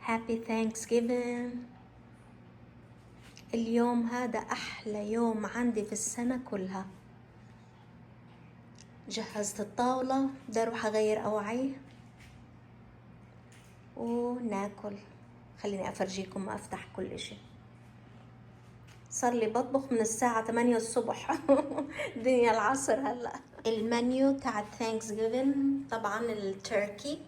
Happy Thanksgiving. اليوم هذا أحلى يوم عندي في السنة كلها. جهزت الطاولة، بدي أروح أغير أوعي وناكل. خليني أفرجيكم ما أفتح كل إشي. صار لي بطبخ من الساعة 8 الصبح دنيا العصر هلأ. المنيو تاع Thanksgiving طبعا التركي،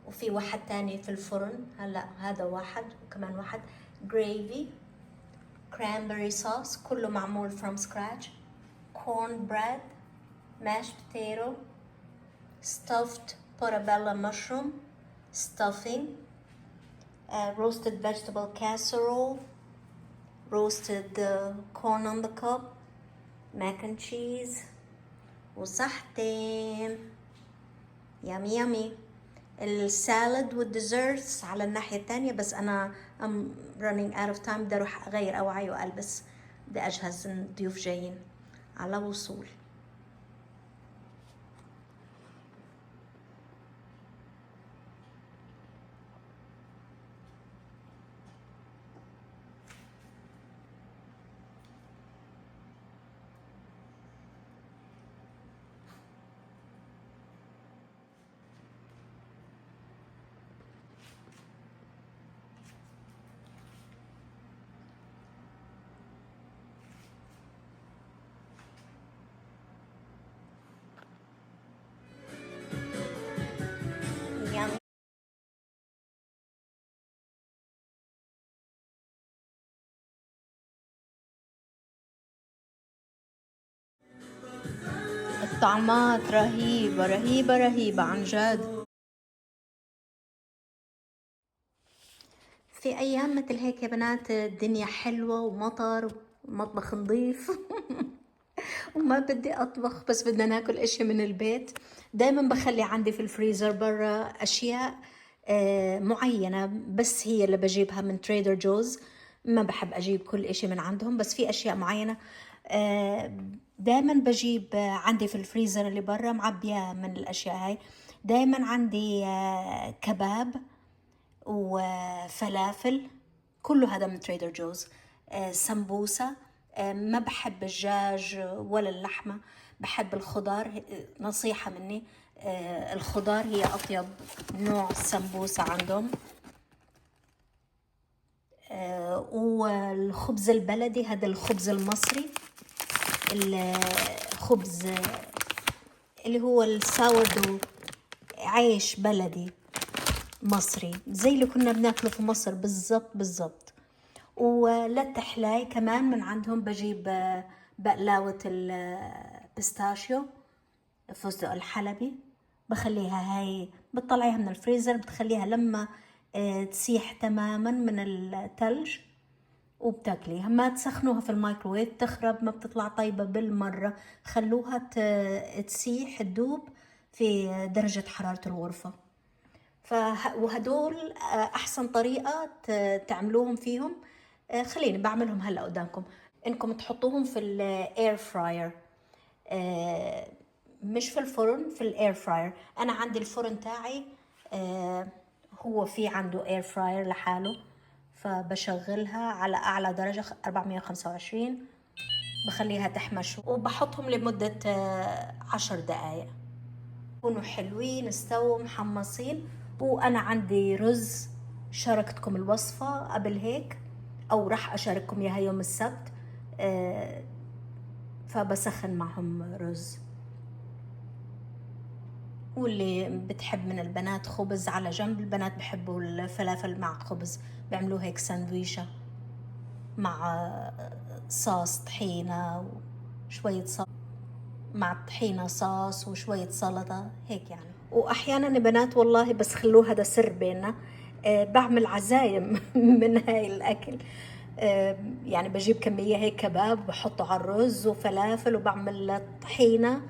وفي واحد تاني في الفرن هلا، هذا واحد وكمان واحد. جريفي، cranberry sauce كله معمول from scratch. corn bread, mashed potato, stuffed portobello mushroom, stuffing, roasted vegetable casserole, roasted corn on the cob, mac and cheese وصحتين. يامي يامي. السالد والديزرتس على الناحية الثانية، بس أنا I'm running out of time. بدي أروح أغير أوعي وألبس، بدي أجهز الضيوف جايين على وصول. يامي. الطعمات رهيبة رهيبة رهيبة عن جد. في أيام مثل هيك يا بنات الدنيا حلوة ومطر ومطبخ نظيف وما بدي أطبخ، بس بدنا ناكل إشي من البيت. دايما بخلي عندي في الفريزر برا أشياء معينة، بس هي اللي بجيبها من تريدر جوز. ما بحب أجيب كل إشي من عندهم، بس في أشياء معينة دايما بجيب. عندي في الفريزر اللي برا معبية من الأشياء هاي. دايما عندي كباب وفلافل، كله هذا من تريدر جوز. سمبوسة. ما بحب الدجاج ولا اللحمة، بحب الخضار. نصيحة مني، الخضار هي أطيب نوع سمبوسة عندهم. والخبز البلدي، هذا الخبز المصري، الخبز اللي هو الساوردو، عيش بلدي مصري زي اللي كنا بناكله في مصر بالضبط بالضبط. وللتحلاي كمان من عندهم بجيب بقلاوة البيستاشيو، الفستق الحلبي. بخليها هاي، بتطلعيها من الفريزر، بتخليها لما تسيح تماما من الثلج وبتاكليها. ما تسخنوها في الميكروويف، تخرب، ما بتطلع طيبة بالمرة. خلوها تسيح تدوب في درجة حرارة الغرفة. وهدول أحسن طريقة تعملوهم فيهم. خليني بعملهم هلأ قدامكم. إنكم تحطوهم في الإير فراير، مش في الفرن، في الإير فراير. أنا عندي الفرن تاعي هو في عنده إير فراير لحاله، فبشغلها على أعلى درجة 425، بخليها تحمش وبحطهم لمدة 10 دقايق يكونوا حلوين استووا محمصين. وأنا عندي رز، شاركتكم الوصفة قبل هيك أو راح أشارككم إياها يوم السبت. فبسخن معهم رز. واللي بتحب من البنات خبز على جنب، البنات بحبوا الفلافل مع خبز، بيعملوا هيك ساندويشة مع صوص طحينة وشوية صوص، مع طحينة صوص وشوية سلطة هيك يعني. وأحيانا بنات والله بس خلوه هذا سر بيننا، بعمل عزايم من هاي الأكل. يعني بجيب كمية هيك كباب بحطه على الرز وفلافل، وبعمل طحينة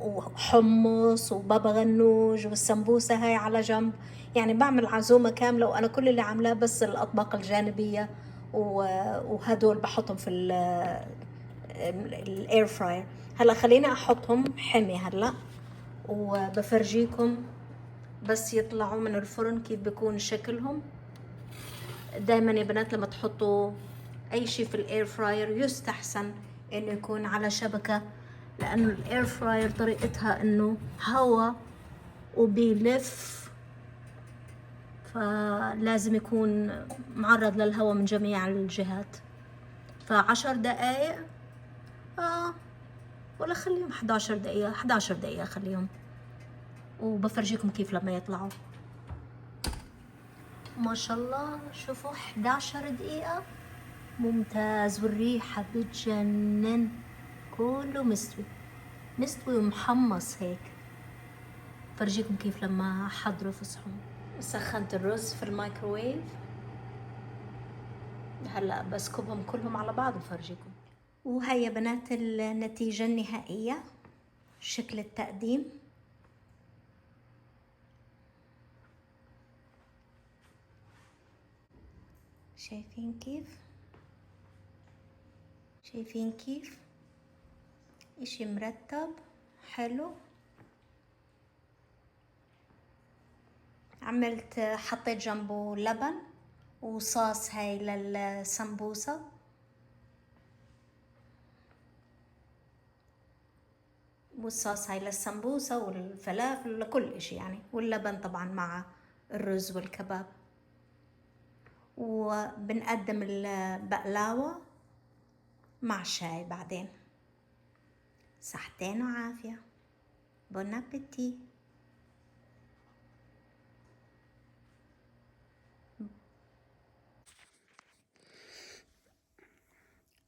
وحمص وبابا غنوج والسمبوسة هاي على جنب. يعني بعمل عزومة كاملة، وأنا كل اللي عاملاه بس الأطباق الجانبية، وهدول بحطهم في الاير فراير. هلا خليني احطهم حمي هلا وبفرجيكم بس يطلعوا من الفرن كيف بيكون شكلهم. دايما يا بنات لما تحطوا اي شيء في الاير فراير يستحسن انه يكون على شبكة، لانه الاير فراير طريقتها انه هواء وبيلف، فلازم يكون معرض للهواء من جميع الجهات. ف10 دقايق ولا خليهم 11 دقيقة، 11 دقيقة خليهم، وبفرجيكم كيف لما يطلعوا. ما شاء الله شوفوا 11 دقيقة ممتاز، والريحة بتجنن، كله مستوي مستوي ومحمص هيك. فرجيكم كيف لما حضره في صحون. سخنت الرز في الميكروويف، هلا بسكبهم كلهم على بعض وفرجيكم. وهي بنات النتيجة النهائية، شكل التقديم. شايفين كيف؟ شايفين كيف؟ اشي مرتب حلو. حطيت جنبه لبن وصوص هاي للسمبوسة، والصوص هاي للسمبوسة والفلافل لكل اشي يعني، واللبن طبعا مع الرز والكباب. وبنقدم البقلاوة مع شاي بعدين. صحتين وعافية. بون ابيتي.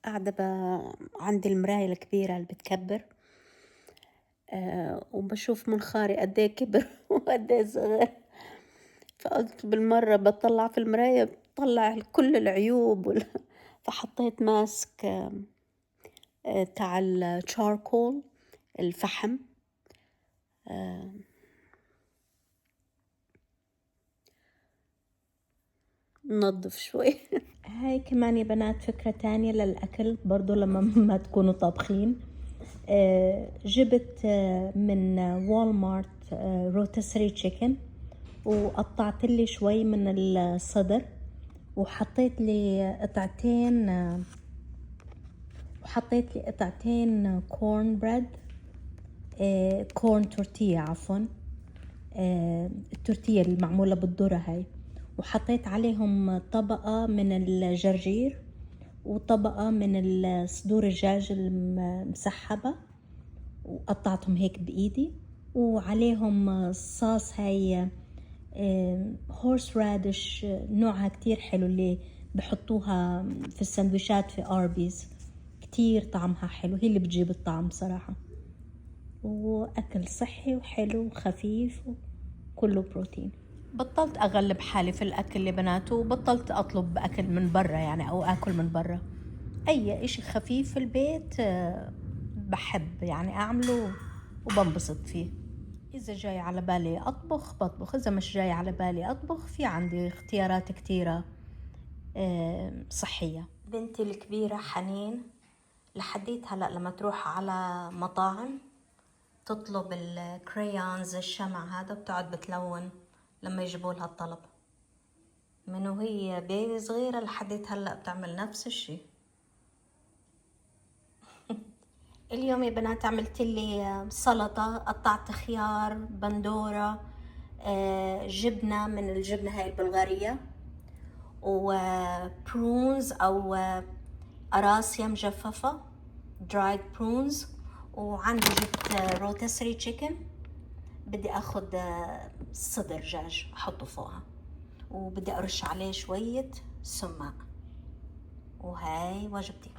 قاعدة عندي المراية الكبيرة اللي بتكبر، وبشوف منخاري قديه كبر وقديه صغر، فقلت بالمرة بطلع في المراية بطلع كل العيوب فحطيت ماسك تاع الشاركول الفحم، ننظف شوي. هاي كمان يا بنات فكرة تانية للأكل برضو لما ما تكونوا طابخين. جبت من والمارت روتسري تشيكن، وقطعت لي شوي من الصدر، وحطيت لي قطعتين كورن بريد، كورن تورتية عفوا، التورتية المعمولة بالذرة هاي، وحطيت عليهم طبقة من الجرجير وطبقة من صدور الدجاج المسحبة، وقطعتهم هيك بإيدي، وعليهم صوص هاي هورس رادش، نوعها كتير حلو اللي بحطوها في السندويشات في أربيز، كتير طعمها حلو، هي اللي بتجيب الطعم صراحة. وأكل صحي وحلو وخفيف وكله بروتين. بطلت أغلب حالي في الأكل يا بنات، وبطلت أطلب أكل من برا يعني، أو أكل من برا. أي إشي خفيف في البيت بحب يعني أعمله وبنبسط فيه. إذا جاي على بالي أطبخ بطبخ، إذا مش جاي على بالي أطبخ في عندي اختيارات كتيرة صحية. بنتي الكبيرة حنين لحديت هلأ لما تروح على مطاعم تطلب الكريونز الشمع هذا، بتقعد بتلون لما يجيبوا لها الطلب، من وهي بيبي صغيرة لحديت هلأ بتعمل نفس الشي. اليوم يا بنات عملت لي سلطة، قطعت خيار، بندورة، جبنة من الجبنة هاي البلغارية، وبرونز أو أراسيا مجففة درايد برونز، وعندي جبت روتسري تشيكن، بدي أخد صدر دجاج أحطه فوقها، وبدي أرش عليه شوية سماق، وهاي وجبتي.